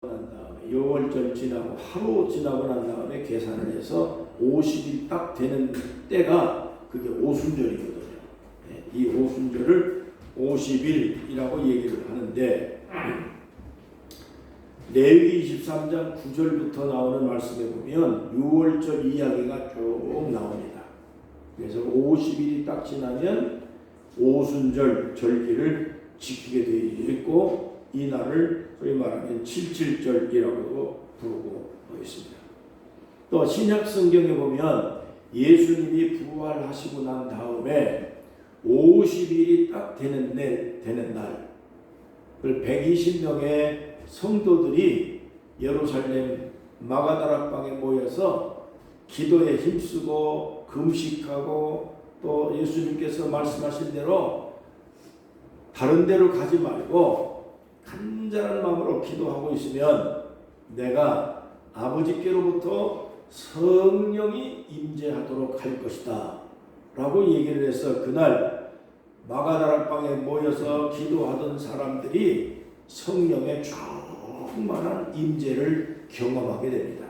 난 다음에 6월절 지나고 하루 지나고 난 다음에 계산을 해서 50일 딱 되는 때가 그게 오순절이거든요. 이 오순절을 50일이라고 얘기를 하는데 레위기 23장 9절부터 나오는 말씀에 보면 6월절 이야기가 쭉 나옵니다. 그래서 50일이 딱 지나면 오순절 절기를 지키게 되어 있고 이 날을 소위 말하면 칠칠절이라고도 부르고 있습니다. 또 신약 성경에 보면 예수님이 부활하시고 난 다음에 50일이 딱 되는 날, 그걸 120명의 성도들이 예루살렘 마가다락방에 모여서 기도에 힘쓰고 금식하고 또 예수님께서 말씀하신 대로 다른 데로 가지 말고 간절한 마음으로 기도하고 있으면 내가 아버지께로부터 성령이 임재하도록 할 것이다 라고 얘기를 해서 그날 마가다락방에 모여서 기도하던 사람들이 성령의 충만한 임재를 경험하게 됩니다.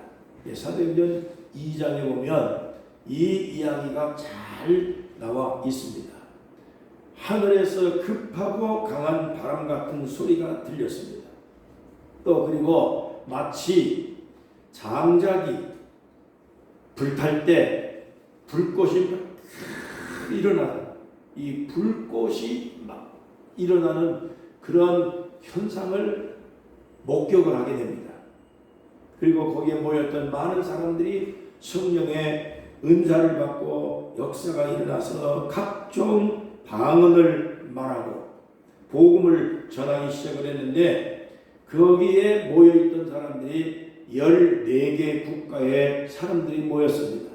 사도행전 2장에 보면 이 이야기가 잘 나와 있습니다. 하늘에서 급하고 강한 바람 같은 소리가 들렸습니다. 또 그리고 마치 장작이 불탈 때 불꽃이 막 일어나는 이 불꽃이 막 일어나는 그런 현상을 목격을 하게 됩니다. 그리고 거기에 모였던 많은 사람들이 성령의 은사를 받고 역사가 일어나서 각종 방언을 말하고 복음을 전하기 시작을 했는데 거기에 모여있던 사람들이 14개 국가의 사람들이 모였습니다.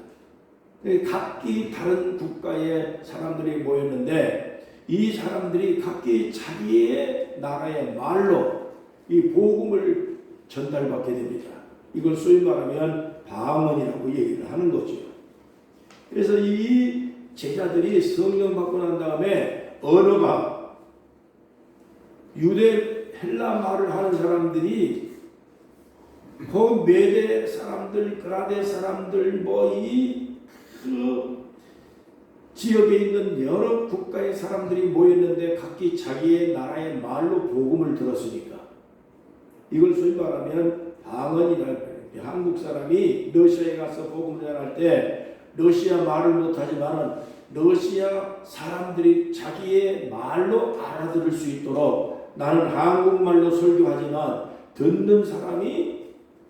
각기 다른 국가의 사람들이 모였는데 이 사람들이 각기 자기의 나라의 말로 이 복음을 전달받게 됩니다. 이걸 소위 말하면 방언이라고 얘기를 하는 거죠. 그래서 이 제자들이 성령 받고 난 다음에 언어가 유대 헬라 말을 하는 사람들이 그 메대 사람들, 그라데 사람들, 그 지역에 있는 여러 국가의 사람들이 모였는데 각기 자기의 나라의 말로 복음을 들었으니까 이걸 소위 말하면 방언이라고 해요. 한국 사람이 러시아에 가서 복음을 전할 때 러시아 말을 못하지만 러시아 사람들이 자기의 말로 알아들을 수 있도록 나는 한국말로 설교하지만 듣는 사람이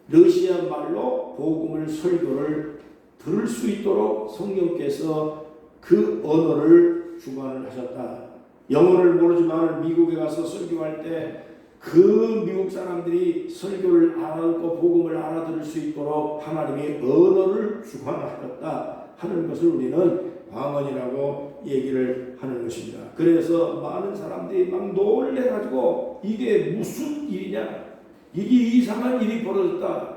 러시아 말로 복음을 설교를 들을 수 있도록 성령께서 그 언어를 주관을 하셨다. 영어를 모르지만 미국에 가서 설교할 때 그 미국 사람들이 설교를 알아듣고 복음을 알아들을 수 있도록 하나님이 언어를 주관하셨다 하는 것을 우리는 방언이라고 얘기를 하는 것입니다. 그래서 많은 사람들이 막 놀래가지고 이게 무슨 일이냐, 이게 이상한 일이 벌어졌다.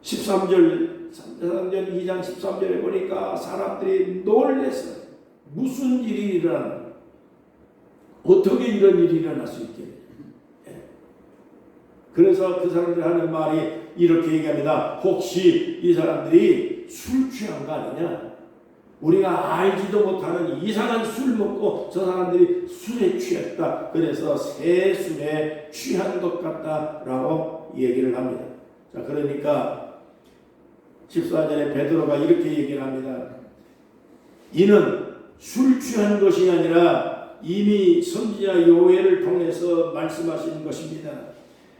13절 2장 13절에 보니까 사람들이 놀랬어요. 무슨 일이 일어났나? 어떻게 이런 일이 일어날 수 있겠냐? 그래서 그 사람들이 하는 말이 이렇게 얘기합니다. 혹시 이 사람들이 술 취한 거 아니냐? 우리가 알지도 못하는 이상한 술 먹고 저 사람들이 술에 취했다. 그래서 새 술에 취한 것 같다라고 얘기를 합니다. 자, 그러니까 14절에 베드로가 이렇게 얘기를 합니다. 이는 술 취한 것이 아니라 이미 선지자 요엘을 통해서 말씀하신 것입니다.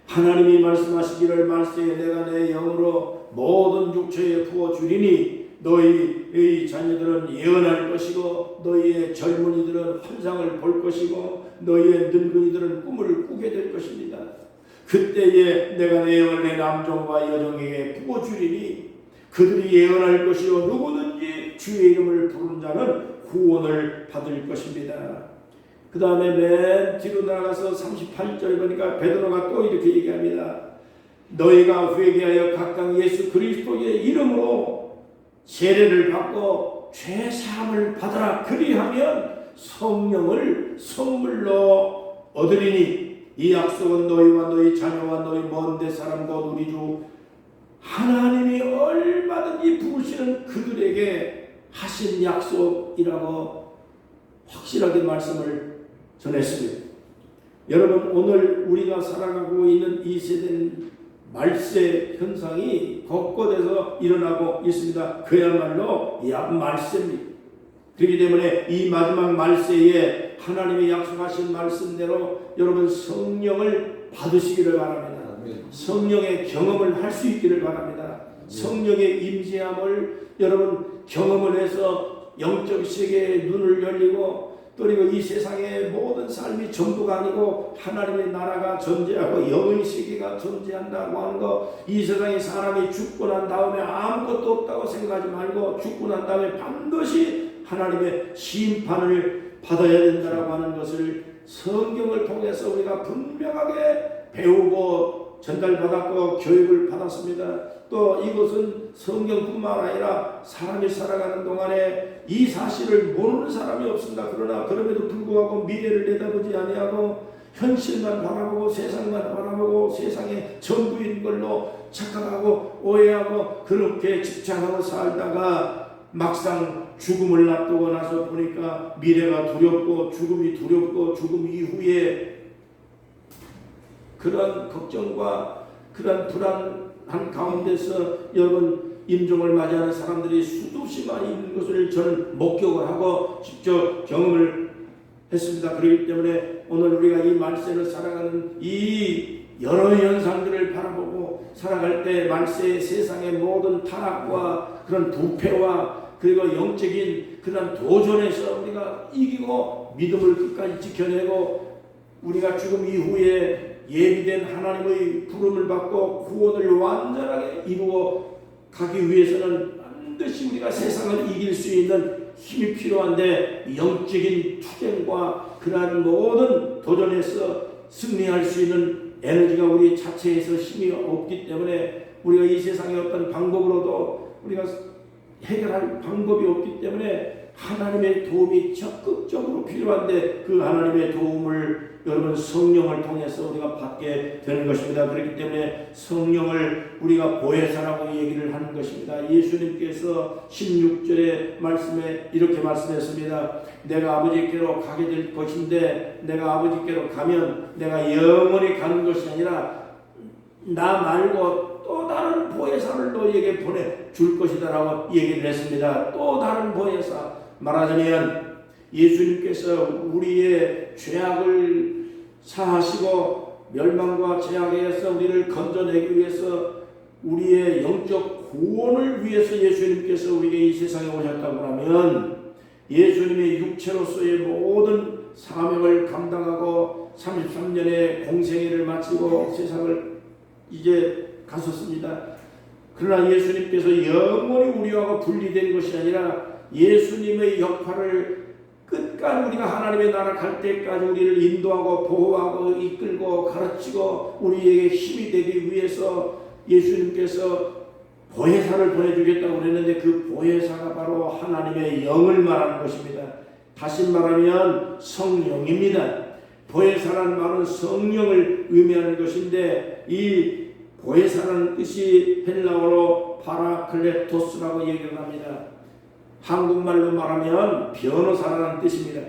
하나님이 말씀하시기를 말세에 내가 내 영으로 모든 육체에 부어주리니 너희의 자녀들은 예언할 것이고 너희의 젊은이들은 환상을 볼 것이고 너희의 늙은이들은 꿈을 꾸게 될 것입니다. 그때에 내가 내 영을 내 남종과 여종에게 부어주리니 그들이 예언할 것이요 누구든지 주의 이름을 부르는 자는 구원을 받을 것입니다. 그 다음에 맨 뒤로 나가서 38절에 보니까 베드로가 또 이렇게 얘기합니다. 너희가 회개하여 각각 예수 그리스도의 이름으로 세례를 받고 죄 사함을 받으라. 그리하면 성령을 선물로 얻으리니 이 약속은 너희와 너희 자녀와 너희 먼데 사람 곧 우리 주 하나님이 얼마든지 부르시는 그들에게 하신 약속이라고 확실하게 말씀을 전했습니다. 여러분, 오늘 우리가 살아가고 있는 이 세대는 말세 현상이 곳곳에서 일어나고 있습니다. 그야말로 말세입니다. 그렇기 때문에 이 마지막 말세에 하나님이 약속하신 말씀대로 여러분 성령을 받으시기를 바랍니다. 성령의 경험을 할 수 있기를 바랍니다. 성령의 임재함을 여러분 경험을 해서 영적 세계의 눈을 열리고, 그리고 이 세상의 모든 삶이 전부가 아니고 하나님의 나라가 존재하고 영의 세계가 존재한다고 하는 것, 이 세상에 사람이 죽고 난 다음에 아무것도 없다고 생각하지 말고 죽고 난 다음에 반드시 하나님의 심판을 받아야 된다고 하는 것을 성경을 통해서 우리가 분명하게 배우고 전달받았고 교육을 받았습니다. 또 이것은 성경뿐만 아니라 사람이 살아가는 동안에 이 사실을 모르는 사람이 없습니다. 그러나 그럼에도 불구하고 미래를 내다보지 아니하고 현실만 바라보고 세상만 바라보고 세상의 전부인 걸로 착각하고 오해하고 그렇게 집착하고 살다가 막상 죽음을 앞두고 나서 보니까 미래가 두렵고 죽음이 두렵고 죽음 이후에 그런 걱정과 그런 불안한 가운데서 여러분 임종을 맞이하는 사람들이 수없이 많이 있는 것을 저는 목격을 하고 직접 경험을 했습니다. 그렇기 때문에 오늘 우리가 이 말세를 살아가는 이 여러 현상들을 바라보고 살아갈 때 말세의 세상의 모든 타락과 그런 부패와 그리고 영적인 그런 도전에서 우리가 이기고 믿음을 끝까지 지켜내고 우리가 죽음 이후에 예비된 하나님의 부름을 받고 구원을 완전하게 이루어 가기 위해서는 반드시 우리가 세상을 이길 수 있는 힘이 필요한데, 영적인 투쟁과 그러한 모든 도전에서 승리할 수 있는 에너지가 우리 자체에서 힘이 없기 때문에 우리가 이 세상의 어떤 방법으로도 우리가 해결할 방법이 없기 때문에 하나님의 도움이 적극적으로 필요한데, 그 하나님의 도움을 여러분 성령을 통해서 우리가 받게 되는 것입니다. 그렇기 때문에 성령을 우리가 보혜사라고 얘기를 하는 것입니다. 예수님께서 16절의 말씀에 이렇게 말씀했습니다. 내가 아버지께로 가게 될 것인데 내가 아버지께로 가면 내가 영원히 가는 것이 아니라 나 말고 또 다른 보혜사를 너희에게 보내줄 것이다 라고 얘기를 했습니다. 또 다른 보혜사, 말하자면 예수님께서 우리의 죄악을 사하시고 멸망과 죄악에서 우리를 건져내기 위해서 우리의 영적 구원을 위해서 예수님께서 우리에게 이 세상에 오셨다고 하면 예수님의 육체로서의 모든 사명을 감당하고 33년의 공생애를 마치고 세상을 이제 가셨습니다. 그러나 예수님께서 영원히 우리하고 분리된 것이 아니라 예수님의 역할을 끝까지 우리가 하나님의 나라 갈 때까지 우리를 인도하고 보호하고 이끌고 가르치고 우리에게 힘이 되기 위해서 예수님께서 보혜사를 보내주겠다고 그랬는데 그 보혜사가 바로 하나님의 영을 말하는 것입니다. 다시 말하면 성령입니다. 보혜사라는 말은 성령을 의미하는 것인데 이 보혜사라는 뜻이 헬라어로 파라클레토스라고 얘기를 합니다. 한국말로 말하면 변호사라는 뜻입니다.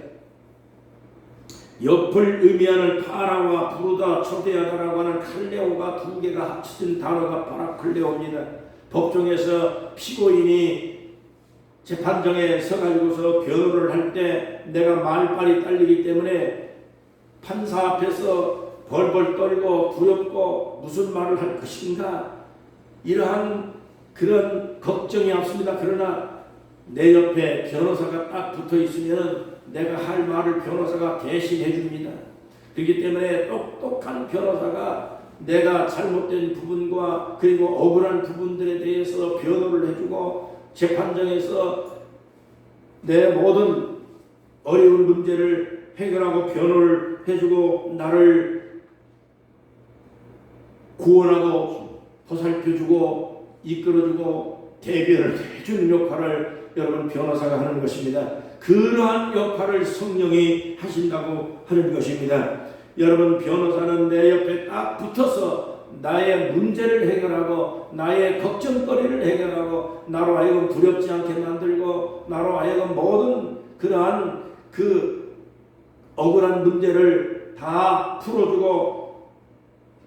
옆을 의미하는 파라와 부르다, 초대하다라고 하는 칼레오가 두 개가 합쳐진 단어가 파라클레오입니다. 법정에서 피고인이 재판정에 서가지고서 변호를 할 때 내가 말빨이 딸리기 때문에 판사 앞에서 벌벌 떨고 두렵고 무슨 말을 할 것인가 이러한 그런 걱정이 없습니다. 그러나 내 옆에 변호사가 딱 붙어 있으면 내가 할 말을 변호사가 대신해 줍니다. 그렇기 때문에 똑똑한 변호사가 내가 잘못된 부분과 그리고 억울한 부분들에 대해서 변호를 해주고 재판정에서 내 모든 어려운 문제를 해결하고 변호를 해주고 나를 구원하고 보살펴주고 이끌어주고 대변을 해주는 역할을 여러분 변호사가 하는 것입니다. 그러한 역할을 성령이 하신다고 하는 것입니다. 여러분, 변호사는 내 옆에 딱 붙어서 나의 문제를 해결하고 나의 걱정거리를 해결하고 나로 하여금 두렵지 않게 만들고 나로 하여금 모든 그러한 그 억울한 문제를 다 풀어주고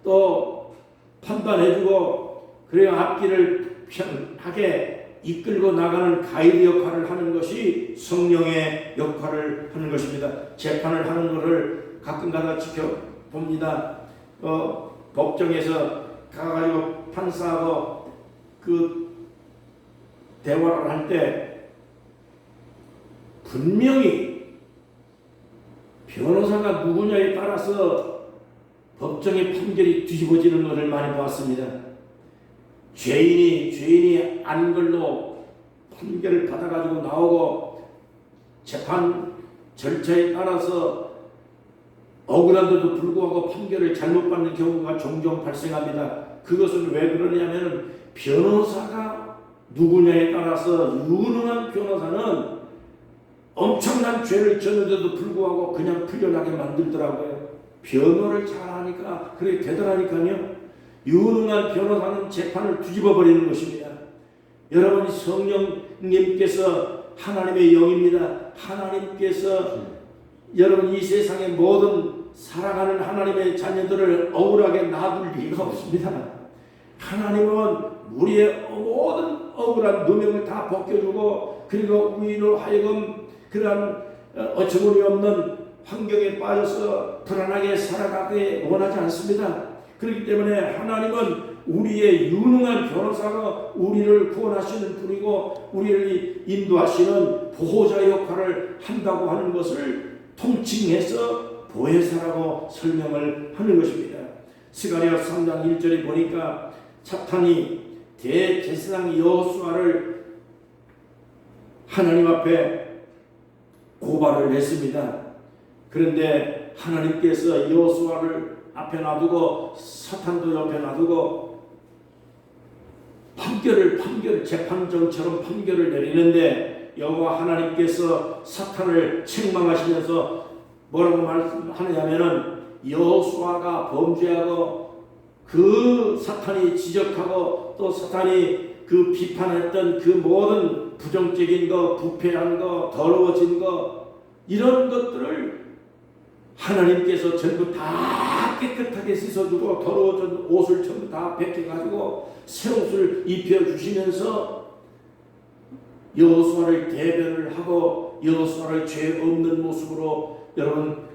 또 판단해주고 그래야 앞길을 편하게 이끌고 나가는 가이드 역할을 하는 것이 성령의 역할을 하는 것입니다. 재판을 하는 것을 가끔가다 지켜봅니다. 법정에서 가가지고 판사하고 그 대화를 할 때 분명히 변호사가 누구냐에 따라서 법정의 판결이 뒤집어지는 것을 많이 봤습니다. 죄인이 아닌 걸로 판결을 받아가지고 나오고 재판 절차에 따라서 억울한데도 불구하고 판결을 잘못 받는 경우가 종종 발생합니다. 그것은 왜 그러냐면 변호사가 누구냐에 따라서 유능한 변호사는 엄청난 죄를 졌는데도 불구하고 그냥 풀려나게 만들더라고요. 변호를 잘하니까 그렇게 되더라니까요. 유능한 변호사는 재판을 뒤집어 버리는 것입니다. 여러분, 성령님께서 하나님의 영입니다. 하나님께서 여러분 이 세상의 모든 살아가는 하나님의 자녀들을 억울하게 놔둘 리가 없습니다. 하나님은 우리의 모든 억울한 누명을 다 벗겨주고 그리고 우리로 하여금 그러한 어처구니 없는 환경에 빠져서 불안하게 살아가게 원하지 않습니다. 그렇기 때문에 하나님은 우리의 유능한 변호사가 우리를 구원하시는 분이고 우리를 인도하시는 보호자 역할을 한다고 하는 것을 통칭해서 보혜사라고 설명을 하는 것입니다. 스가랴 3장 1절에 보니까 사탄이 대제사장 여호수아를 하나님 앞에 고발을 했습니다. 그런데 하나님께서 여호수아를 앞에 놔두고 사탄도 옆에 놔두고 재판정처럼 판결을 내리는데 여호와 하나님께서 사탄을 책망하시면서 뭐라고 말씀하느냐면은 여호수아가 범죄하고 그 사탄이 지적하고 또 사탄이 그 비판했던 그 모든 부정적인 거, 부패한 거, 더러워진 거 이런 것들을 하나님께서 전부 다 깨끗하게 씻어주고 더러워진 옷을 전부 다 벗겨가지고 새 옷을 입혀주시면서 여호수아를 대변을 하고 여호수아를 죄 없는 모습으로 여러분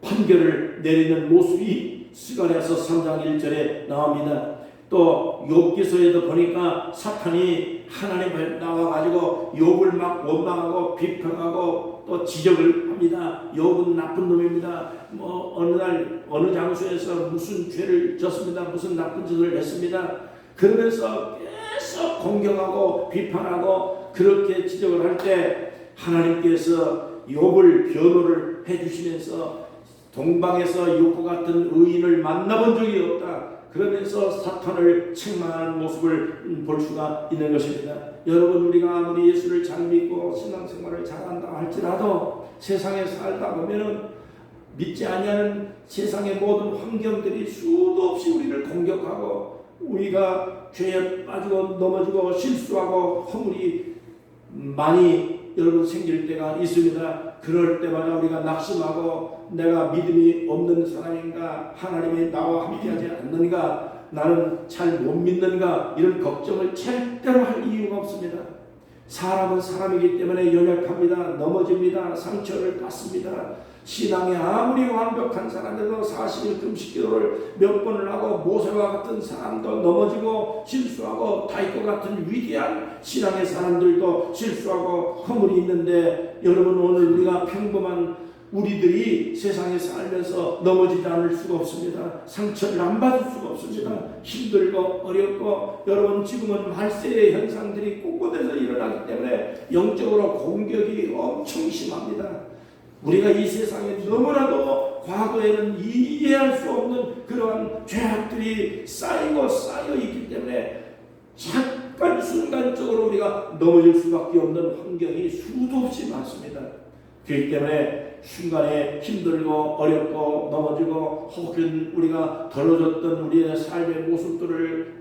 판결을 내리는 모습이 스가랴서 3장 1절에 나옵니다. 또 욥기서에도 보니까 사탄이 하나님 앞에 나와가지고 욥을 막 원망하고 비평하고 또 지적을 합니다. 욥은 나쁜 놈입니다. 어느 날 어느 장소에서 무슨 죄를 졌습니다. 무슨 나쁜 짓을 했습니다. 그러면서 계속 공격하고 비판하고 그렇게 지적을 할 때 하나님께서 욥을 변호를 해주시면서 동방에서 욥과 같은 의인을 만나본 적이 없다. 그러면서 사탄을 책망하는 모습을 볼 수가 있는 것입니다. 여러분, 우리가 아무리 예수를 잘 믿고 신앙생활을 잘한다 할지라도 세상에 살다 보면은 믿지 아니하는 세상의 모든 환경들이 수도 없이 우리를 공격하고 우리가 죄에 빠지고 넘어지고 실수하고 허물이 많이 여러분 생길 때가 있습니다. 그럴 때마다 우리가 낙심하고 내가 믿음이 없는 사람인가, 하나님이 나와 함께하지 않는가, 나는 잘 못 믿는가, 이런 걱정을 절대로 할 이유가 없습니다. 사람은 사람이기 때문에 연약합니다. 넘어집니다. 상처를 받습니다. 신앙이 아무리 완벽한 사람들도 40일 금식기도를 몇 번을 하고 모세와 같은 사람도 넘어지고 실수하고 다윗과 같은 위대한 신앙의 사람들도 실수하고 허물이 있는데 여러분, 오늘 우리가 평범한 우리들이 세상에 살면서 넘어지지 않을 수가 없습니다. 상처를 안 받을 수가 없습니다. 힘들고 어렵고 여러분, 지금은 말세의 현상들이 곳곳에서 일어나기 때문에 영적으로 공격이 엄청 심합니다. 우리가 이 세상에 너무나도 과거에는 이해할 수 없는 그러한 죄악들이 쌓여 있기 때문에 잠깐 순간적으로 우리가 넘어질 수밖에 없는 환경이 수도 없이 많습니다. 그렇기 때문에 순간에 힘들고 어렵고 넘어지고 혹은 우리가 더러졌던 우리의 삶의 모습들을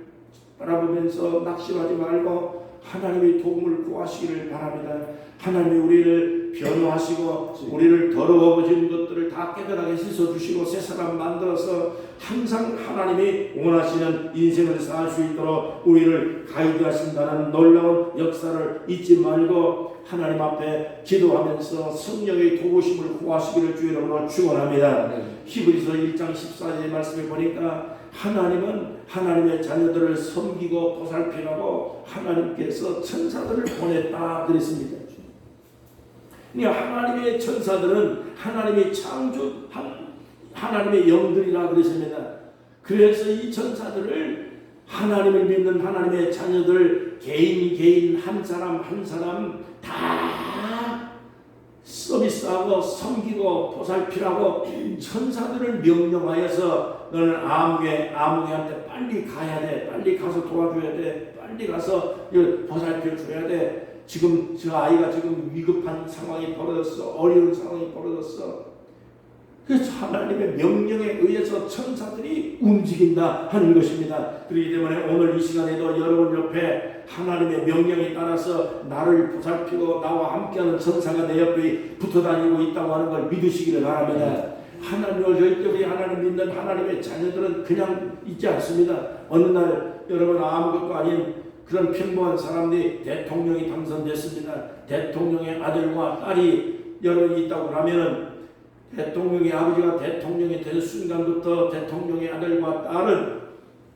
바라보면서 낙심하지 말고 하나님의 도움을 구하시기를 바랍니다. 하나님이 우리를 변호하시고 우리를 더러워진 것들을 다 깨끗하게 씻어주시고 새 사람 만들어서 항상 하나님이 원하시는 인생을 살 수 있도록 우리를 가이드하신다는 놀라운 역사를 잊지 말고 하나님 앞에 기도하면서 성령의 도우심을 구하시기를 주의 이름으로 축원합니다. 히브리서 1장 14절의 말씀을 보니까 하나님은 하나님의 자녀들을 섬기고 보살피라고 하나님께서 천사들을 보냈다 그랬습니다. 하나님의 천사들은 하나님의 창조한 하나님의 영들이라 그랬습니다. 그래서 이 천사들을 하나님을 믿는 하나님의 자녀들 개인 한 사람 다 서비스하고 섬기고 보살피라고 천사들을 명령하여서 너는 아무개한테 빨리 가야 돼, 빨리 가서 도와줘야 돼, 빨리 가서 보살펴 줘야 돼. 지금 저 아이가 지금 위급한 상황이 벌어졌어, 어려운 상황이 벌어졌어. 그래서 하나님의 명령에 의해서 천사들이 움직인다 하는 것입니다. 그렇기 때문에 오늘 이 시간에도 여러분 옆에 하나님의 명령에 따라서 나를 보살피고 나와 함께하는 천사가 내 옆에 붙어다니고 있다고 하는 걸 믿으시기를 바랍니다. 하나님을 절대로 하나님 믿는 하나님의 자녀들은 그냥 있지 않습니다. 어느 날 여러분 아무것도 아닌 그런 평범한 사람들이 대통령이 당선됐습니다. 대통령의 아들과 딸이 여러분이 있다고 하면은 대통령의 아버지가 대통령이 된 순간부터 대통령의 아들과 딸은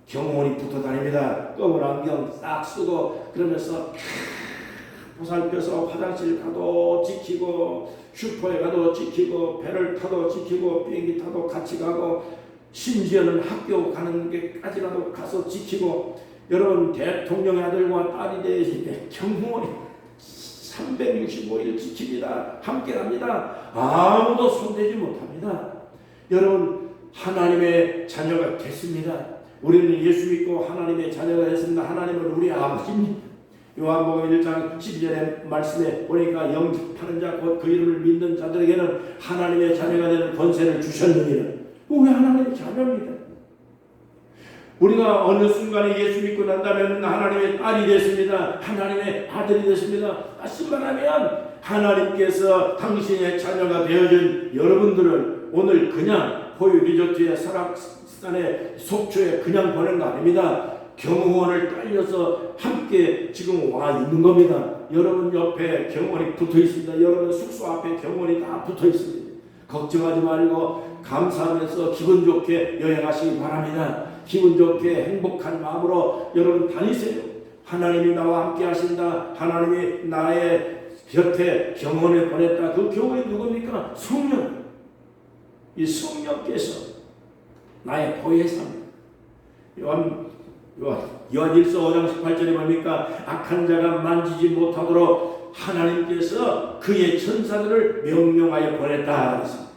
경호원이 붙어 다닙니다. 검은 안경 싹 쓰고 그러면서 보살펴서 화장실 가도 지키고 슈퍼에 가도 지키고 배를 타도 지키고 비행기 타도 같이 가고 심지어는 학교 가는 게까지라도 가서 지키고 여러분 대통령의 아들과 딸이 되실 때 경호원이 365일 지킵니다. 함께 합니다. 아무도 손대지 못합니다. 여러분 하나님의 자녀가 됐습니다. 우리는 예수 믿고 하나님의 자녀가 됐습니다. 하나님은 우리 아버지입니다. 요한복음 1장 12절의 말씀에 보니까 영접하는 자 곧 그 이름을 믿는 자들에게는 하나님의 자녀가 되는 권세를 주셨느니라. 우리 하나님의 자녀입니다. 우리가 어느 순간에 예수 믿고 난다면 하나님의 딸이 됐습니다. 하나님의 아들이 됐습니다. 다시 말하면 하나님께서 당신의 자녀가 되어준 여러분들을 오늘 그냥 포유 리조트의 설악산의 속초에 그냥 보낸 거 아닙니다. 경호원을 딸려서 함께 지금 와 있는 겁니다. 여러분 옆에 경호원이 붙어 있습니다. 여러분 숙소 앞에 경호원이 다 붙어 있습니다. 걱정하지 말고 감사하면서 기분 좋게 여행하시기 바랍니다. 기분 좋게 행복한 마음으로 여러분 다니세요. 하나님이 나와 함께 하신다. 하나님이 나의 곁에 경원에 보냈다. 그 경원이 누굽니까? 성령. 이 성령께서 나의 보혜사입니다. 요한일서 5장 18절에 뭡니까? 악한 자가 만지지 못하도록 하나님께서 그의 천사들을 명령하여 보냈다 그랬습니다.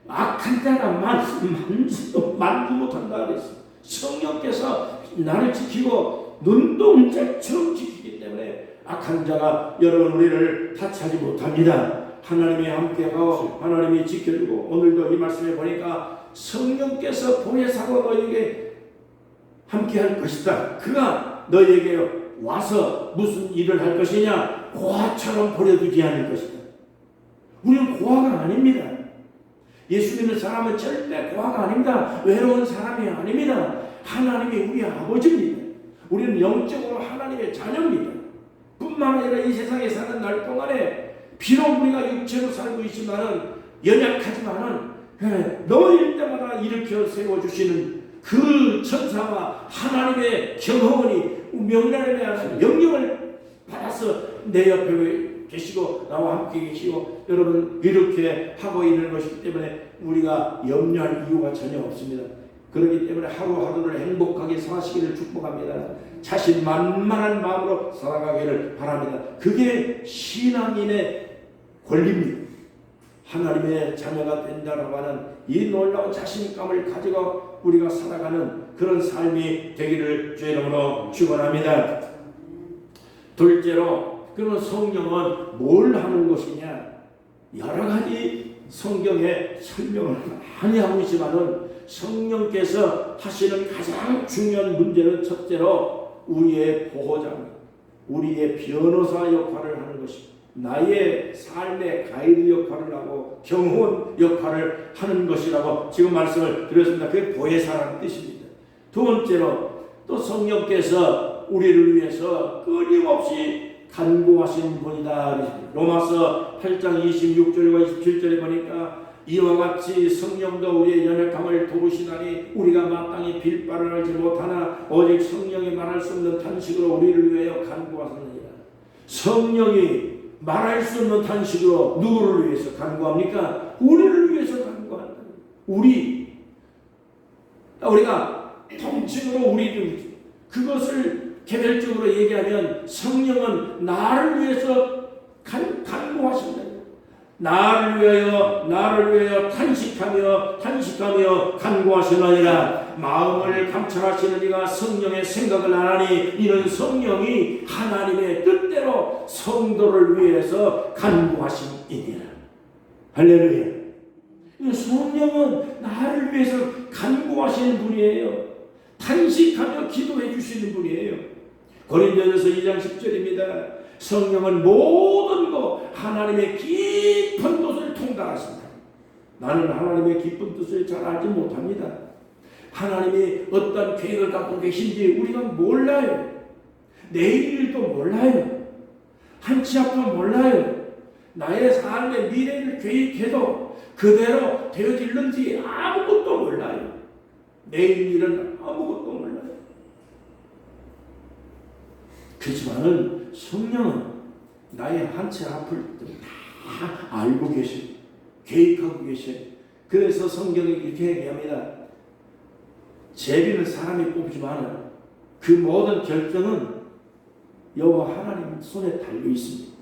악한 자가 만지도 못한다 그랬습니다. 성령께서 나를 지키고 눈동자처럼 지키기 때문에 악한 자가 여러분 우리를 타치하지 못합니다. 하나님이 함께하고 하나님이 지켜주고 오늘도 이 말씀에 보니까 성령께서 보혜사로 너에게 함께할 것이다. 그가 너에게 와서 무슨 일을 할 것이냐? 고아처럼 버려두지 않을 것이다. 우리는 고아가 아닙니다. 예수 믿는 사람은 절대 고아가 아닙니다. 외로운 사람이 아닙니다. 하나님이 우리 아버지입니다. 우리는 영적으로 하나님의 자녀입니다. 뿐만 아니라 이 세상에 사는 날 동안에 비록 우리가 육체로 살고 있지만은 연약하지만은 너일 때마다 일으켜 세워주시는 그 천사와 하나님의 경호원이 명령을 받아서 내 옆에 계시고 나와 함께 계시고 여러분 이렇게 하고 있는 것이기 때문에 우리가 염려할 이유가 전혀 없습니다. 그렇기 때문에 하루하루를 행복하게 사시기를 축복합니다. 자신만만한 마음으로 살아가기를 바랍니다. 그게 신앙인의 권리입니다. 하나님의 자녀가 된다라고 하는 이 놀라운 자신감을 가지고 우리가 살아가는 그런 삶이 되기를 주의 이름으로 축원합니다. 둘째로 그러면 성령은 뭘 하는 것이냐? 여러 가지 성경에 설명을 많이 하고 있지만은 성령께서 하시는 가장 중요한 문제는 첫째로 우리의 보호자입니다. 우리의 변호사 역할을 하는 것입니다. 나의 삶의 가이드 역할을 하고 경호원 역할을 하는 것이라고 지금 말씀을 드렸습니다. 그게 보혜사라는 뜻입니다. 두 번째로 또 성령께서 우리를 위해서 끊임없이 간구하신 분이다. 로마서 8장 26절과 27절에 보니까 이와 같이 성령도 우리의 연약함을 도우시나니 우리가 마땅히 빌 바를 알지 못하나 오직 성령이 말할 수 없는 탄식으로 우리를 위하여 간구하셨느니라. 성령이 말할 수 없는 탄식으로 누구를 위해서 간구합니까? 우리를 위해서 간구한다. 우리가 통칭으로 우리를, 그것을 개별적으로 얘기하면 성령은 나를 위해서 간구하신다. 나를 위하여 탄식하며 간구하시느니라. 마음을 감찰하시는 이가 성령의 생각을 안 하니 이는 성령이 하나님의 뜻대로 성도를 위해서 간구하심이니라. 할렐루야. 성령은 나를 위해서 간구하시는 분이에요. 탄식하며 기도해 주시는 분이에요. 고린도전서 2장 10절입니다. 성령은 모든 것 하나님의 깊은 뜻을 통달하신다. 나는 하나님의 깊은 뜻을 잘 알지 못합니다. 하나님이 어떤 계획을 갖고 계신지 우리가 몰라요. 내일 일도 몰라요. 한 치 앞도 몰라요. 나의 삶의 미래를 계획해도 그대로 되어질는지 아무것도 몰라요. 내일 일은 아무것도 몰라요. 그렇지만은 성령은 나의 한 치 앞을 다 알고 계시고 계획하고 계셔요. 그래서 성경이 이렇게 얘기합니다. 제비는 사람이 뽑지만 그 모든 결정은 여호와 하나님 손에 달려 있습니다.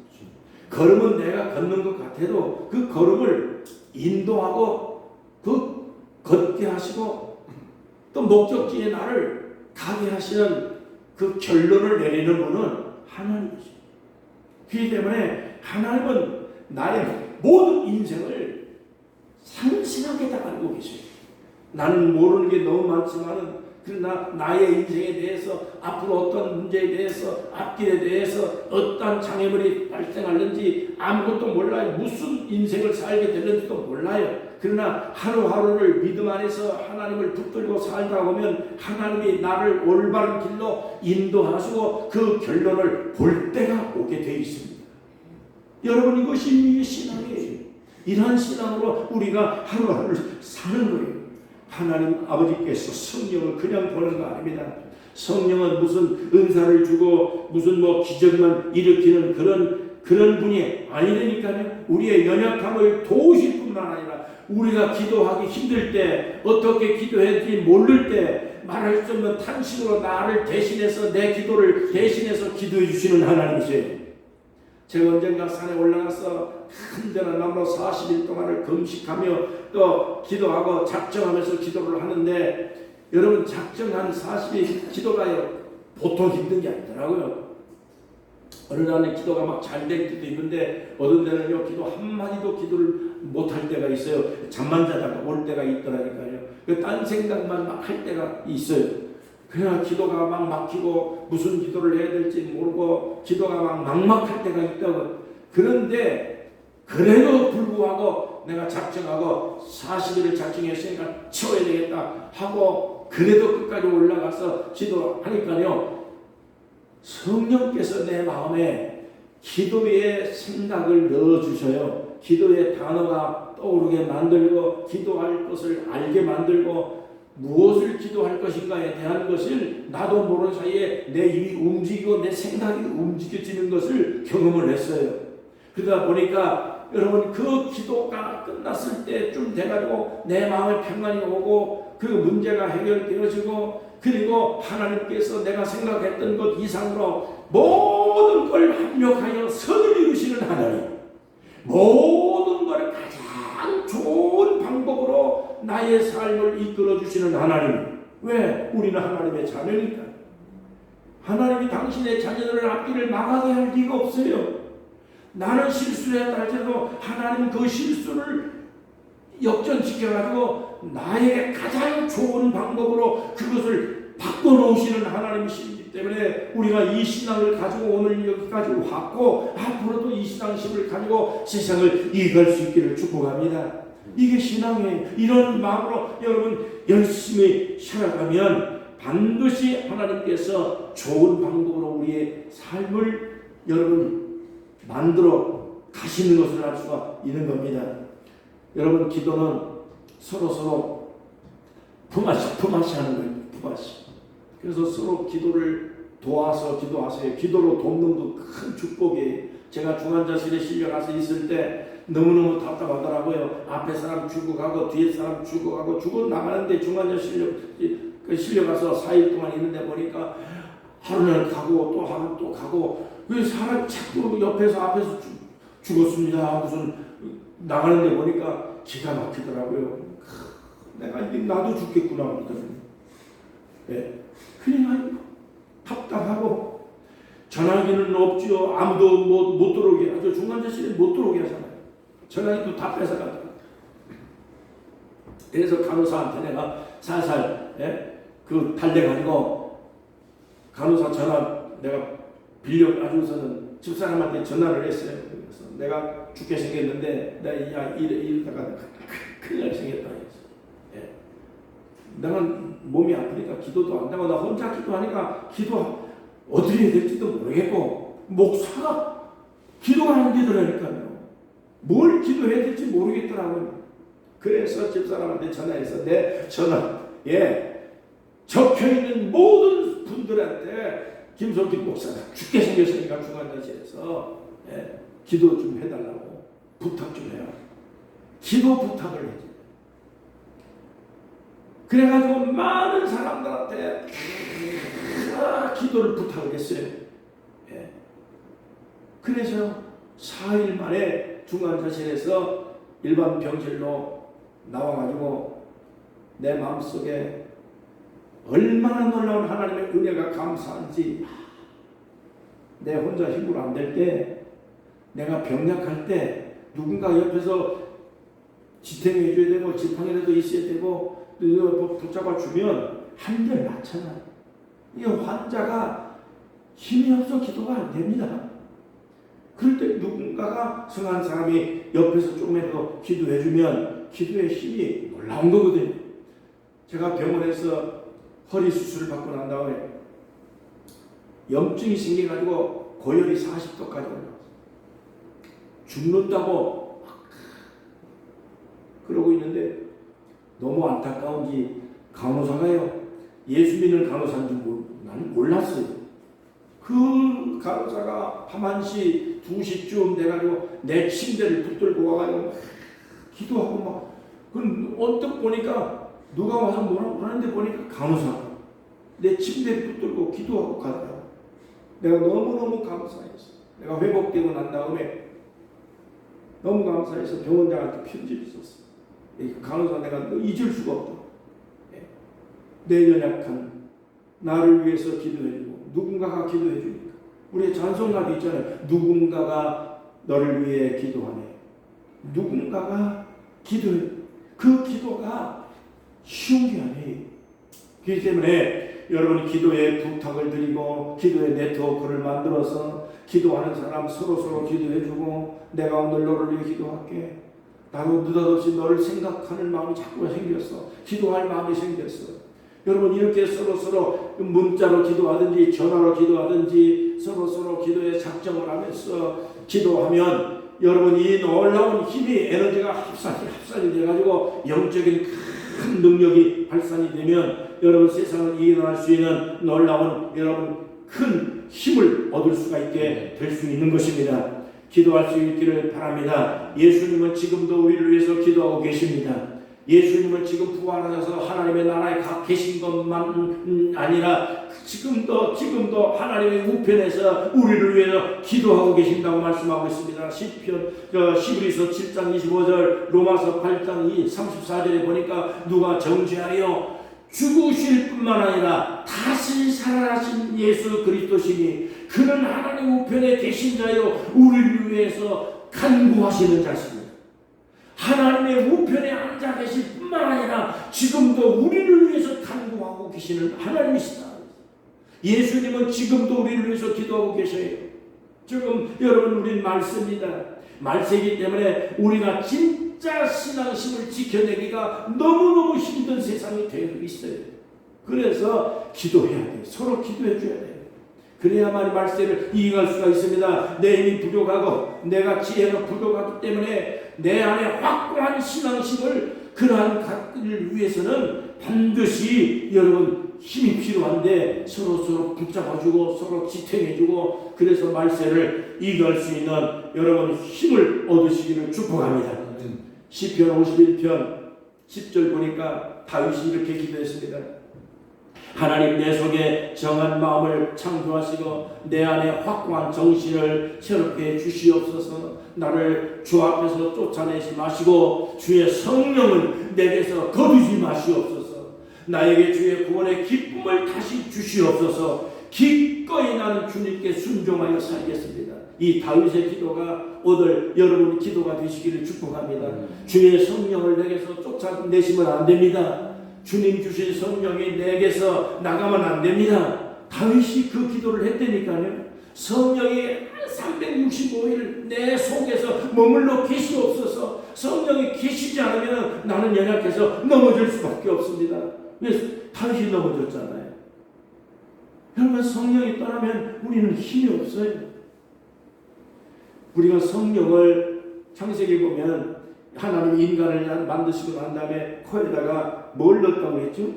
걸음은 내가 걷는 것 같아도 그 걸음을 인도하고 그 걷게 하시고 또 목적지에 나를 가게 하시는 그 결론을 내리는 분은 하나님이십니다. 그렇기 때문에 하나님은 나의 모든 인생을 상신하게 다 알고 계셔요. 나는 모르는 게 너무 많지만은 그러나 나의 인생에 대해서 앞으로 어떤 문제에 대해서 앞길에 대해서 어떤 장애물이 발생하는지 아무것도 몰라요. 무슨 인생을 살게 되는지도 몰라요. 그러나 하루하루를 믿음 안에서 하나님을 붙들고 살다 보면 하나님이 나를 올바른 길로 인도하시고 그 결론을 볼 때가 오게 되어 있습니다. 여러분, 이것이 신앙이에요. 이러한 신앙으로 우리가 하루하루를 사는 거예요. 하나님 아버지께서 성령을 그냥 보는 거 아닙니다. 성령은 무슨 은사를 주고 무슨 기적만 일으키는 그런 분이 아니라니까요. 우리의 연약함을 도우실 뿐만 아니라 우리가 기도하기 힘들 때, 어떻게 기도해야 될지 모를 때 말할 수 없는 탄식으로 나를 대신해서, 내 기도를 대신해서 기도해 주시는 하나님이세요. 제가 언젠가 산에 올라가서 한데나 남로 40일 동안을 금식하며 또 기도하고 작정하면서 기도를 하는데, 여러분, 작정한 40일 기도가요 보통 힘든 게 아니더라고요. 어느 날에 기도가 막 잘 될 때도 있는데 어떤 데는요 기도 한마디도 기도를 못할 때가 있어요. 잠만 자다가 올 때가 있더라니까요. 딴 생각만 막 할 때가 있어요. 그냥 기도가 막 막히고 무슨 기도를 해야 될지 모르고 기도가 막 막막할 때가 있다고. 그런데 그래도 불구하고 내가 작정하고 40일을 작정했으니까 채워야 되겠다 하고 그래도 끝까지 올라가서 기도하니까요, 성령께서 내 마음에 기도의 생각을 넣어주셔요. 기도의 단어가 떠오르게 만들고 기도할 것을 알게 만들고 무엇을 기도할 것인가에 대한 것을 나도 모르는 사이에 내 입이 움직이고 내 생각이 움직여지는 것을 경험을 했어요. 그러다 보니까 여러분, 그 기도가 끝났을 때쯤 돼가지고 내 마음에 평안이 오고 그 문제가 해결되어지고, 그리고 하나님께서 내가 생각했던 것 이상으로 모든 걸 합력하여 선을 이루시는 하나님, 모든 걸 가장 좋은 방법으로 나의 삶을 이끌어 주시는 하나님. 왜? 우리는 하나님의 자녀니까. 하나님이 당신의 자녀들을 앞길을 막아게 할 리가 없어요. 나는 실수를 했다 할지라도 하나님 그 실수를 역전시켜가지고 나에게 가장 좋은 방법으로 그것을 바꿔놓으시는 하나님이시기 때문에 우리가 이 신앙을 가지고 오늘 여기까지 왔고 앞으로도 이 신앙심을 가지고 세상을 이길 수 있기를 축복합니다. 이게 신앙이에요. 이런 마음으로 여러분 열심히 살아가면 반드시 하나님께서 좋은 방법으로 우리의 삶을 여러분 만들어 가시는 것을 알 수가 있는 겁니다. 여러분 기도는 서로 품앗이 하는 거예요. 품앗이. 그래서 서로 기도를 도와서 기도하세요. 기도로 돕는 거 큰 축복이에요. 제가 중환자실에 실려가서 있을 때 너무너무 답답하더라고요. 앞에 사람 죽어가고 뒤에 사람 죽어가고 죽어나가는데 중환자실 실려가서 4일 동안 있는데 보니까 하루는 가고 또 하루 또 가고 그 사람 자꾸 옆에서 앞에서 죽었습니다. 무슨 나가는데 보니까 기가 막히더라고요. 내가 나도 죽겠구나 그러더니. 네. 그냥 답답하고 전화기는 없지요. 아무도 못 들어오게 하죠. 중환자실에 못 들어오게 하잖아요. 전화기도 다 뺏어가더라고요. 그래서 간호사한테 내가 살살 그 달래가지고 간호사 전화 내가 빌려가지고서는 집사람한테 전화를 했어요. 그래서 내가 죽게 생겼는데 내가 이러다가 큰일 날 생겼다 했어. 내가 몸이 아프니까 기도도 안 되고 나 혼자 기도하니까 기도 어떻게 해야 될지도 모르겠고 목사가 기도가 안 되더라니까요. 뭘 기도해야 될지 모르겠더라고요. 그래서 집사람한테 전화해서 내 전화에 적혀있는 모든 분들한테 김성길 목사가 죽게 생겼으니까 중환자실에서 기도 좀 해달라고 부탁 좀 해요. 기도 부탁을 해줘. 그래가지고 많은 사람들한테 기도를 부탁을 했어요. 그래서 4일 만에 중환자실에서 일반 병실로 나와가지고 내 마음속에 얼마나 놀라운 하나님의 은혜가 감사한지 내 혼자 힘으로 안 될 때 내가 병약할 때 누군가 옆에서 지탱해 줘야 되고 지팡이라도 있어야 되고 붙잡아 주면 한결 낫잖아요. 이 환자가 힘이 없어 기도가 안 됩니다. 그럴 때 누군가가 성한 사람이 옆에서 조금이라도 기도해 주면 기도의 힘이 놀라운 거거든요. 제가 병원에서 허리 수술을 받고 난 다음에 염증이 생겨가지고 고열이 40도까지 올라왔어요. 죽는다고 그러고 있는데 너무 안타까운지 간호사가요. 예수 믿는 간호사인 줄 나는 몰랐어요. 그 간호사가 밤 1시, 2시쯤 돼가지고 내 침대를 붙들고 와가지고 기도하고 막 그 언뜻 보니까 누가 와서 뭐라고 하는데 보니까 간호사가 내 침대를 붙들고 기도하고 가더라고. 내가 너무너무 감사했어. 내가 회복되고 난 다음에 너무 감사해서 병원장한테 편지를 썼어. 간호사 내가 잊을 수가 없다. 내 연약한 나를 위해서 기도해주고 누군가가 기도해주니까 우리의 찬송가도 있잖아요. 누군가가 너를 위해 기도하네. 누군가가 기도해. 그 기도가 쉬운 게 아니에요. 그렇기 때문에 여러분이 기도에 부탁을 드리고 기도의 네트워크를 만들어서 기도하는 사람 서로 기도해주고 내가 오늘 너를 위해 기도할게. 나도 느닷없이 너를 생각하는 마음이 자꾸 생겼어. 기도할 마음이 생겼어. 여러분 이렇게 서로 문자로 기도하든지 전화로 기도하든지 서로 기도에 작정을 하면서 기도하면 여러분 이 놀라운 힘이 에너지가 합산이 돼가지고 영적인 큰 능력이 발산이 되면 여러분 세상을 이겨낼 수 있는 놀라운 여러분 큰 힘을 얻을 수가 있게 될 수 있는 것입니다. 기도할 수 있기를 바랍니다. 예수님은 지금도 우리를 위해서 기도하고 계십니다. 예수님은 지금 부활하셔서 하나님의 나라에 가 계신 것만 아니라 지금도 하나님의 우편에서 우리를 위해서 기도하고 계신다고 말씀하고 있습니다. 시편 히브리서 7장 25절 로마서 8장 34절에 보니까 누가 정죄하여 죽으실 뿐만 아니라 다시 살아나신 예수 그리스도시니 그는 하나님 우편에 계신 자요 우리를 위해서 간구하시는 자십니다. 하나님의 우편에 앉아 계실 뿐만 아니라 지금도 우리를 위해서 간구하고 계시는 하나님이시다. 예수님은 지금도 우리를 위해서 기도하고 계셔요. 지금 여러분 우리는 말씀입니다. 말씀이기 때문에 우리가 진짜 신앙심을 지켜내기가 너무너무 힘든 세상이 되어 있어요. 그래서 기도해야 돼요. 서로 기도해 줘야 돼요. 그래야만 말씀을 이행할 수가 있습니다. 내 힘이 부족하고 내가 지혜가 부족하기 때문에 내 안에 확고한 신앙심을 그러한 것들을 위해서는 반드시 여러분 힘이 필요한데 서로 붙잡아주고 서로 지탱해주고 그래서 말세를 이겨할 수 있는 여러분 힘을 얻으시기를 축복합니다. 시편 51편 10절 보니까 다윗이 이렇게 기도했습니다. 하나님 내 속에 정한 마음을 창조하시고 내 안에 확고한 정신을 새롭게 주시옵소서. 나를 주 앞에서 쫓아내지 마시고 주의 성령을 내게서 거두지 마시옵소서. 나에게 주의 구원의 기쁨을 다시 주시옵소서. 기꺼이 나는 주님께 순종하여 살겠습니다. 이 다윗의 기도가 오늘 여러분 기도가 되시기를 축복합니다. 주의 성령을 내게서 쫓아내시면 안 됩니다. 주님 주신 성령이 내게서 나가면 안 됩니다. 다윗이 그 기도를 했다니까요. 성령이 365일 내 속에서 머물러 계시옵소서. 성령이 계시지 않으면 나는 연약해서 넘어질 수밖에 없습니다. 그래서 다윗이 넘어졌잖아요. 여러분 성령이 떠나면 우리는 힘이 없어요. 우리가 성령을 창세기 보면 하나님 인간을 만드시고 난 다음에 코에다가 뭘 넣었다고 했죠?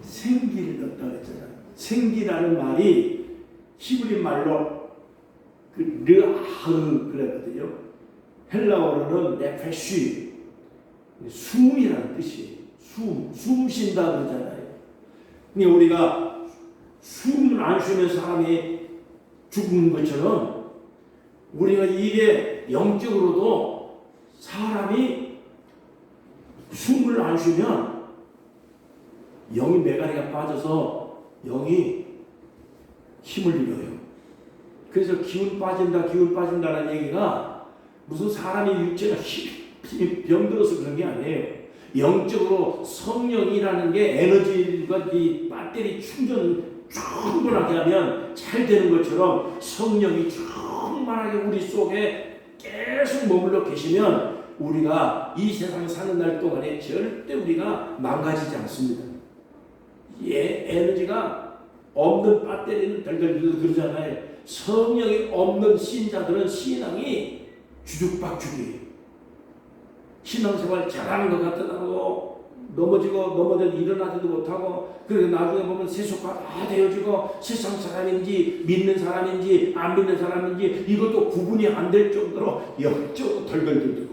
생기를 넣었다고 했잖아요. 생기라는 말이 히브리 말로 그 르하르 그랬거든요. 헬라어로는 네페쉬, 숨이라는 뜻이에요. 숨 쉰다 그러잖아요. 그러니까 우리가 숨을 안 쉬면 사람이 죽는 것처럼 우리가 이게 영적으로도 사람이 숨을 안 쉬면 영이 메가리가 빠져서 영이 힘을 잃어요. 그래서 기운 빠진다는 얘기가 무슨 사람이 육체가 힘이 병들어서 그런 게 아니에요. 영적으로 성령이라는 게 에너지가 이 배터리 충전 충분하게 하면 잘 되는 것처럼 성령이 충만하게 우리 속에 계속 머물러 계시면 우리가 이 세상 사는 날 동안에 절대 우리가 망가지지 않습니다. 에너지가 없는 배터리는 덜덜덜 그러잖아요. 성령이 없는 신자들은 신앙이 주죽박죽이에요. 신앙생활 잘하는 것 같더라고 넘어져도 일어나지도 못하고 그리고 나중에 보면 세속화 다 되어지고 세상 사람인지 믿는 사람인지 안 믿는 사람인지 이것도 구분이 안 될 정도로 영적으로 덜덜덜거립니다.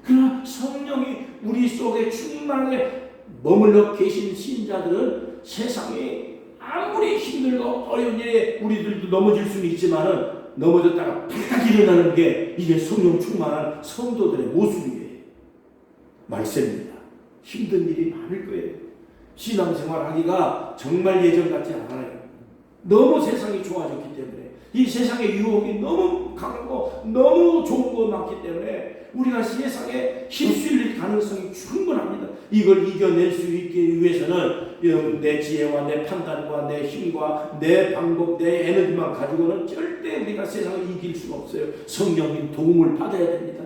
그러나 성령이 우리 속에 충만하게 머물러 계신 신자들은 세상에 아무리 힘들고 어려운 일에 우리들도 넘어질 수는 있지만은 넘어졌다가 팍 일어나는 게 이게 성령 충만한 성도들의 모습이에요. 말씀입니다. 힘든 일이 많을 거예요. 신앙생활 하기가 정말 예전 같지 않아요. 너무 세상이 좋아졌기 때문에 이 세상의 유혹이 너무 강하고 너무 좋은 거 많기 때문에 우리가 세상에 휩쓸릴 가능성이 충분합니다. 이걸 이겨낼 수 있기 위해서는 내 지혜와 내 판단과 내 힘과 내 방법, 내 에너지만 가지고는 절대 우리가 세상을 이길 수가 없어요. 성령님 도움을 받아야 됩니다.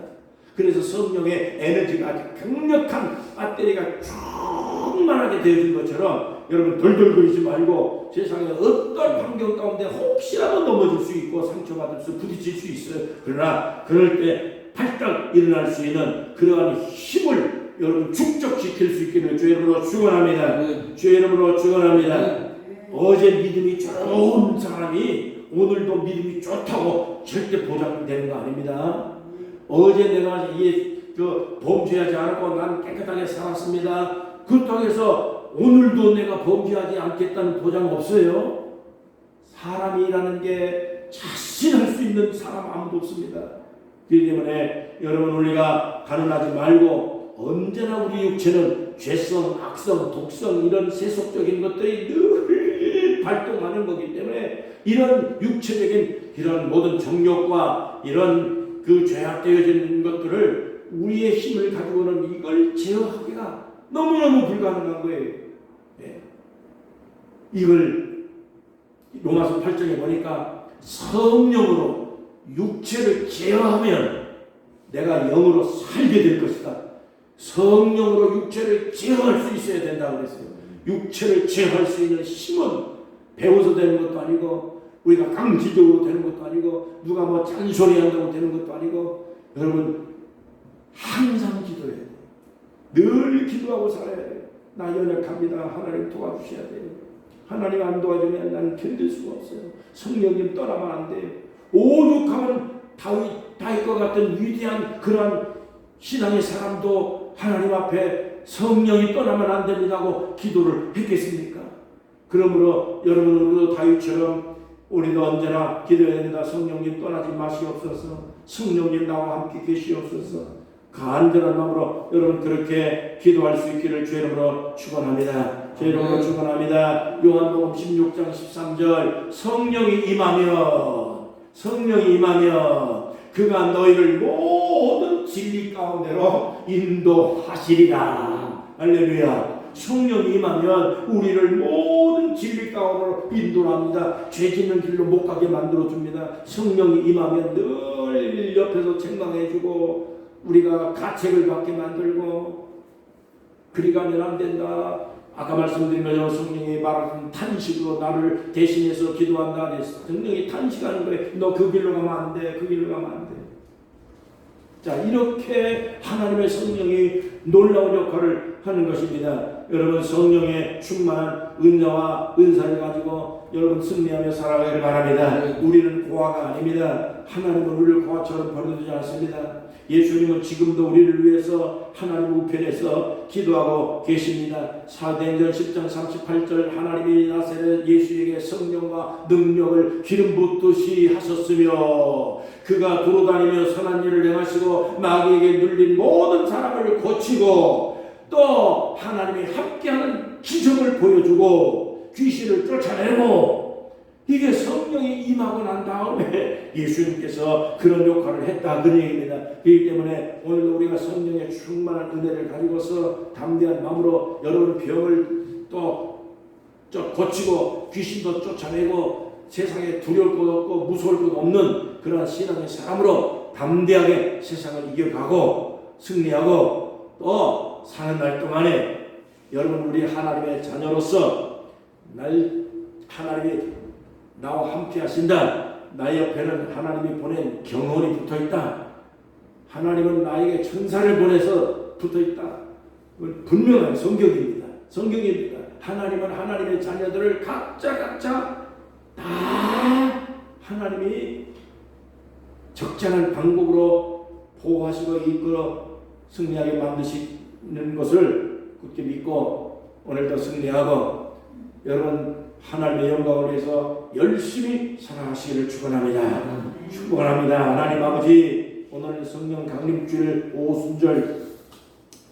그래서 성령의 에너지가 아주 강력한 배터리가 충만하게 되어진 것처럼 여러분 덜덜거리지 말고 세상에 어떤 환경 가운데 혹시라도 넘어질 수 있고 상처받을 수 부딪힐 수 있어요. 그러나 그럴 때 팔딱 일어날 수 있는 그러한 힘을 여러분 축적시킬 수 있기를 주의 이름으로 축원합니다. 주의 이름으로 축원합니다. 어제 믿음이 좋은 사람이 오늘도 믿음이 좋다고 절대 보장되는 거 아닙니다. 어제 내가 범죄하지 않았고 난 깨끗하게 살았습니다. 그렇다고 해서 오늘도 내가 범죄하지 않겠다는 보장 없어요. 사람이라는 게 자신할 수 있는 사람 아무도 없습니다. 그렇기 때문에 여러분 우리가 가난하지 말고 언제나 우리 육체는 죄성, 악성, 독성 이런 세속적인 것들이 늘 발동하는 거기 때문에 이런 육체적인 이런 모든 정욕과 이런 그 죄악되어지는 것들을 우리의 힘을 가지고는 이걸 제어하기가 너무너무 불가능한 거예요. 네. 이걸 로마서 8장에 보니까 성령으로 육체를 제어하면 내가 영으로 살게 될 것이다. 성령으로 육체를 제어할 수 있어야 된다고 그랬어요. 육체를 제어할 수 있는 힘은 배워서 되는 것도 아니고 우리가 강지적으로 되는 것도 아니고 누가 뭐 잔소리한다고 되는 것도 아니고 여러분 항상 기도해야 돼요. 늘 기도하고 살아야 돼요. 나 연약합니다. 하나님 도와주셔야 돼요. 하나님 안 도와주면 나는 견딜 수가 없어요. 성령님 떠나면 안 돼요. 오죽하면 다윗과 같은 위대한 그런 신앙의 사람도 하나님 앞에 성령이 떠나면 안 됩니다고 기도를 했겠습니까? 그러므로 여러분 우리도 다윗처럼 우리도 언제나 기도해야 됩니다. 성령님 떠나지 마시옵소서. 성령님 나와 함께 계시옵소서. 간절한 마음으로 여러분 그렇게 기도할 수 있기를 주의 이름으로 축원합니다. 주의 이름으로 축원합니다. 요한복음 16장 13절 성령이 임하면 그가 너희를 모든 진리 가운데로 인도하시리라. 할렐루야. 성령이 임하면 우리를 모든 진리 가운데로 인도합니다. 죄 짓는 길로 못 가게 만들어줍니다. 성령이 임하면 늘 옆에서 책망해주고 우리가 가책을 받게 만들고 그리 가면 안 된다. 아까 말씀드린 것처럼 성령이 말하는 탄식으로 나를 대신해서 기도한다. 성령이 탄식하는 거예요. 너 그 길로 가면 안 돼. 그 길로 가면 안 돼. 자, 이렇게 하나님의 성령이 놀라운 역할을 하는 것입니다. 여러분 성령의 충만한 은사와 은사를 가지고 여러분 승리하며 살아가기를 바랍니다. 우리는 고아가 아닙니다. 하나님은 우리를 고아처럼 버려두지 않습니다. 예수님은 지금도 우리를 위해서 하나님 우편에서 기도하고 계십니다. 사도행전 10장 38절 하나님이 나사렛 예수에게 성령과 능력을 기름 붓듯이 하셨으며 그가 돌아다니며 선한 일을 행하시고 마귀에게 눌린 모든 사람을 고치고 또 하나님이 함께하는 기적을 보여주고 귀신을 쫓아내고 이게 성령이 임하고 난 다음에 예수님께서 그런 역할을 했다 그런 얘기입니다. 그렇기 때문에 오늘도 우리가 성령의 충만한 은혜를 가지고서 담대한 마음으로 여러분 병을 또 고치고 귀신도 쫓아내고 세상에 두려울 것 없고 무서울 것 없는 그러한 신앙의 사람으로 담대하게 세상을 이겨가고 승리하고 또 사는 날 동안에 여러분 우리 하나님의 자녀로서 하나님이 나와 함께 하신다. 나의 옆에는 하나님이 보낸 경원이 붙어있다. 하나님은 나에게 천사를 보내서 붙어있다. 분명한 성경입니다. 성경입니다. 하나님은 하나님의 자녀들을 각자 다 하나님이 적절한 방법으로 보호하시고 이끌어 승리하게 만드시는 것을 굳게 믿고 오늘도 승리하고 여러분 하나님의 영광을 위해서 열심히 살아가시기를 축원합니다. 축원합니다. 하나님 아버지 오늘 성령 강림주일 오순절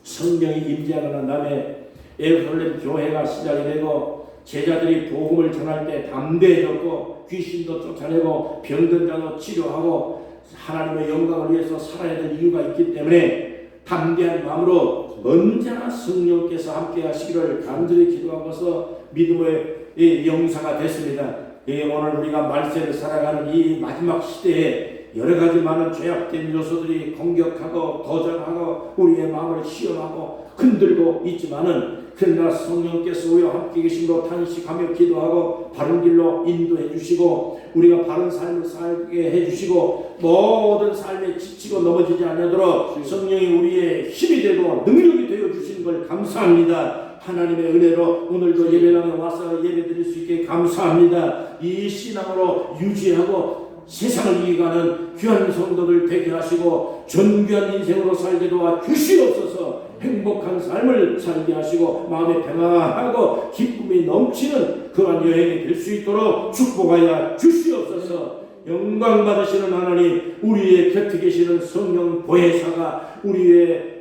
성령이 임재하는 다음에 예루살렘 교회가 시작이 되고 제자들이 복음을 전할 때 담대해졌고 귀신도 쫓아내고 병든 자도 치료하고 하나님의 영광을 위해서 살아야 될 이유가 있기 때문에 담대한 마음으로 언제나 성령께서 함께 하시기를 간절히 기도하고서 믿음의 영사가 됐습니다. 오늘 우리가 말세를 살아가는 이 마지막 시대에 여러 가지 많은 죄악된 요소들이 공격하고 도전하고 우리의 마음을 시험하고 흔들고 있지만은 그러나 성령께서 우리와 함께 계심으로 탄식하며 기도하고 바른 길로 인도해 주시고 우리가 바른 삶을 살게 해 주시고 모든 삶에 지치고 넘어지지 않도록 성령이 우리의 힘이 되고 능력이 되어 주시는 걸 감사합니다. 하나님의 은혜로 오늘도 예배당에 와서 예배드릴 수 있게 감사합니다. 이 신앙으로 유지하고 세상을 이겨가는 귀한 성도들 되게 하시고 존귀한 인생으로 살게 도와 주시옵소서. 행복한 삶을 살게 하시고 마음에 평안하고 기쁨이 넘치는 그러한 여행이 될 수 있도록 축복하여 주시옵소서. 영광 받으시는 하나님, 우리의 곁에 계시는 성령 보혜사가 우리의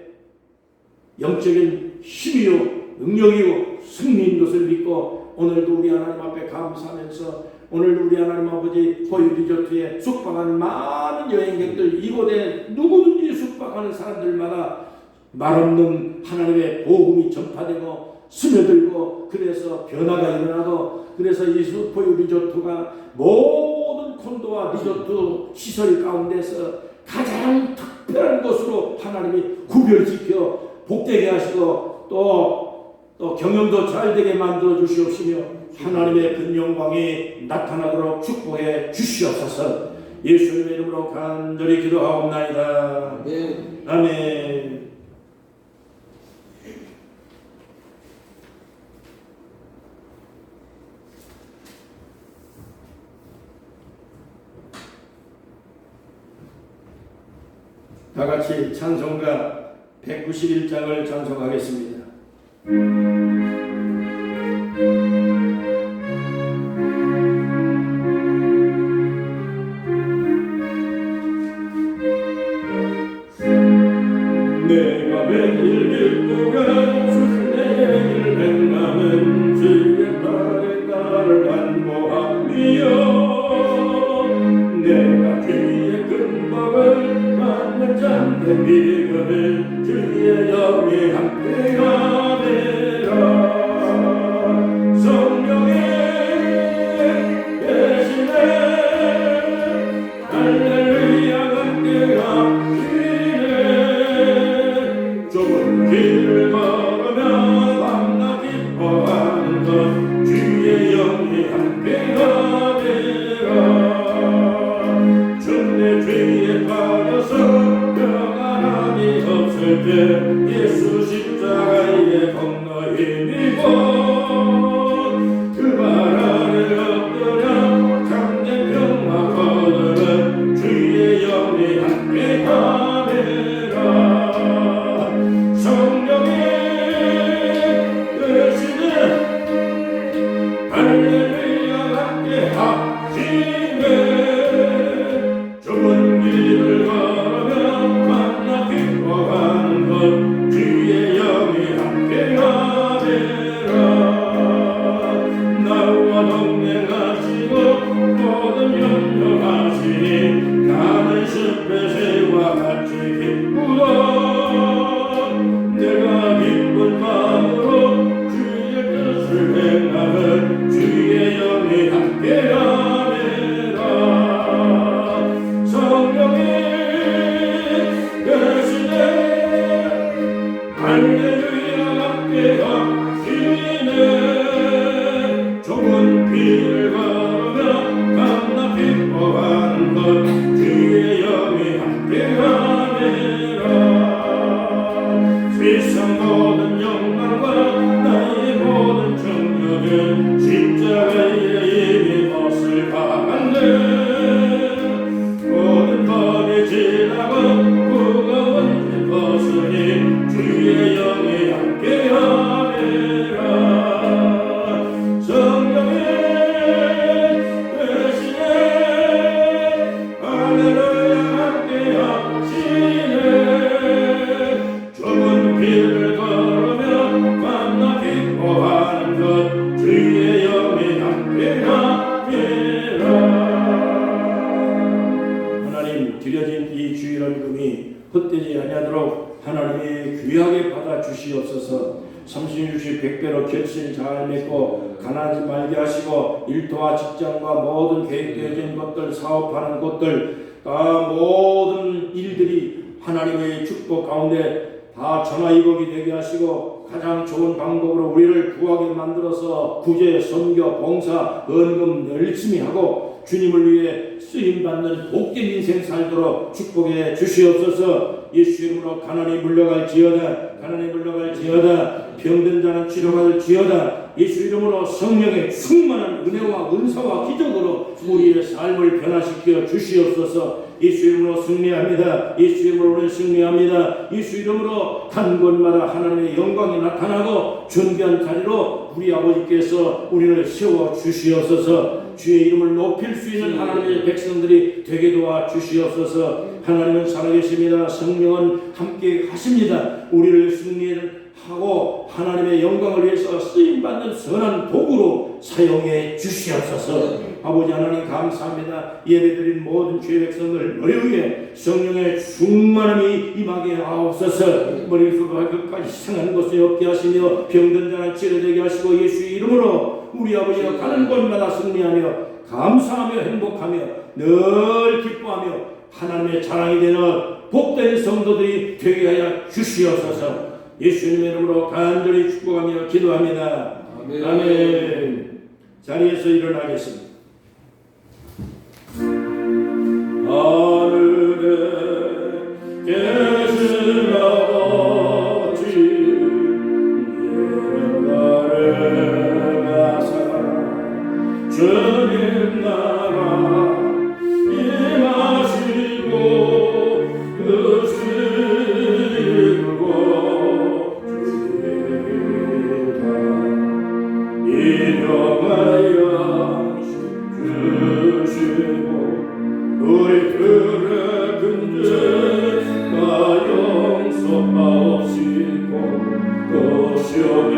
영적인 힘이요 능력이요 승리인 것을 믿고 오늘도 우리 하나님 앞에 감사하면서 오늘도 우리 하나님 아버지 포유 리조트에 숙박하는 많은 여행객들, 이곳에 누구든지 숙박하는 사람들마다 말없는 하나님의 복음이 전파되고 스며들고, 그래서 변화가 일어나고, 그래서 이 포유 리조트가 모든 콘도와 리조트 시설 가운데서 가장 특별한 곳으로 하나님이 구별시켜 복되게 하시고 또 경영도 잘 되게 만들어 주시옵시며 하나님의 큰 영광이 나타나도록 축복해 주시옵소서. 예수님의 이름으로 간절히 기도하옵나이다. 아멘. 다 같이 찬송가 191장을 찬송하겠습니다. 내가 매일 기쁘게 주님의 일행하는 주의 발에 나를 안보하며 내가 주의 근법을 만난 참된 비결을 주의 영에 함께가 되라. 성령의 대신에 할렐루야 함께가 좁은 길을 걸으며 밤낮 기뻐하는 것 주의 영이 함께가 되라. 내 죄에 빠져서 평안함이 없을 때 예수 십자가에 건너 힘입어 그 발 아래 엎드려 참된 평화 거두는 주의 영이 함께가 되라. 성령의 대신에 할렐루야 함께 하시네. 좁은 길을 걸으며 만나 기뻐하는 것 주의 영이 함께가 되라. 나와 동행하시고 모든 염려하시니 나는 숲의 새와 같이 기쁘다. 내가 기쁜 마음으로 주의 뜻을 행하는 주의 영이 함께가 되라. 성령의 대신에 할렐루야 함께 하시네. 좁은 길을 걸으며 밤낮 기뻐하는 것 주의 영이 함께가 되라. 세상 모든 영광과 나의 모든 정력은 십자가에 이미 벗을 박았네. 모든 법이 지나고 무거운 짐 벗으니 주의 영이 함께하리라. 성령의 대신에 할렐루야 함께하시네. 좁은 길을 걸으며 만나 기뻐하는 것 주의 영이 함께하리라. 드려진 이 주일헌금이 헛되지 아니하도록 하나님이 귀하게 받아 주시옵소서. 30, 60, 100배로 결실 잘 맺고 가난하지 말게 하시고 일터와 직장과 모든 계획되어진 것들, 사업하는 것들 다 모든 일들이 하나님의 축복 가운데 다 전화위복이 되게 하시고 가장 좋은 방법으로 우리를 구하게 만들어서 구제, 선교, 봉사, 헌금 열심히 하고 주님을 위해 쓰임받는 복된 인생 살도록 축복해 주시옵소서. 예수 이름으로 가난이 물러갈지어다. 가난이 물러갈지어다. 병든 자는 치료받을지어다. 예수 이름으로 성령의 충만한 은혜와 은사와 기적으로 우리의 삶을 변화시켜 주시옵소서. 예수 이름으로 승리합니다. 예수 이름으로 우리는 승리합니다. 예수 이름으로 한 곳마다 하나님의 영광이 나타나고 존귀한 자리로 우리 아버지께서 우리를 세워 주시옵소서. 주의 이름을 높일 수 있는 하나님의 백성들이 되게 도와 주시옵소서. 하나님은 살아계십니다. 성령은 함께 하십니다. 우리를 승리를 하고 하나님의 영광을 위해서 쓰임받는 선한 도구로 사용해 주시옵소서. 아버지 하나님 감사합니다. 예배드린 모든 죄 백성들 너희에게 성령의 충만함이 임하게 하옵소서. 머리부터 발끝까지 상한 것이 없게 하시며 병든 자는 치료되게 하시고 예수의 이름으로 우리 아버지가 가는 곳마다 승리하며 감사하며 행복하며 늘 기뻐하며 하나님의 자랑이 되는 복된 성도들이 되게 하여 주시옵소서. 예수님의 이름으로 간절히 축복하며 기도합니다. 아멘. 아멘. 자리에서 일어나겠습니다. 하늘에 계신 아버지 나를 가사 주님 나라 임하시고 주시고 인용하여 주시고 우리들의 근죄 다 용서하시고 또 시험에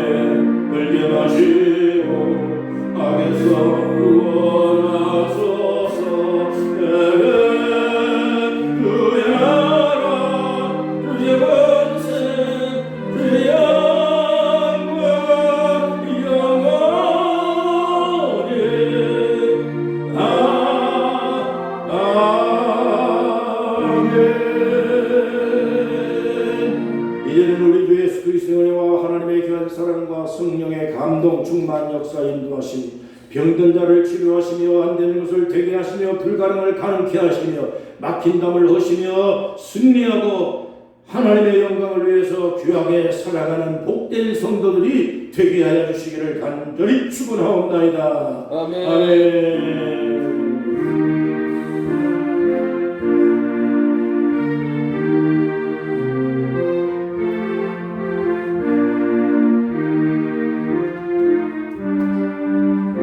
들게 마시고 악에서 구원하소서. 그의 나라 그의 권세 그의 영광 영원히 이제는 우리 주 예수 그리스도의 은혜와 하나님의 귀한 사랑과 성령의 감동 충만 역사 인도하시니 병든 자를 치료하시며 안 되는 것을 되게 하시며 불가능을 가능케 하시며 막힌 담을 허시며 승리하고 하나님의 영광을 위해서 귀하게 살아가는 복된 성도들이 되게 하여 주시기를 간절히 축원하옵나이다. 아멘. 아멘.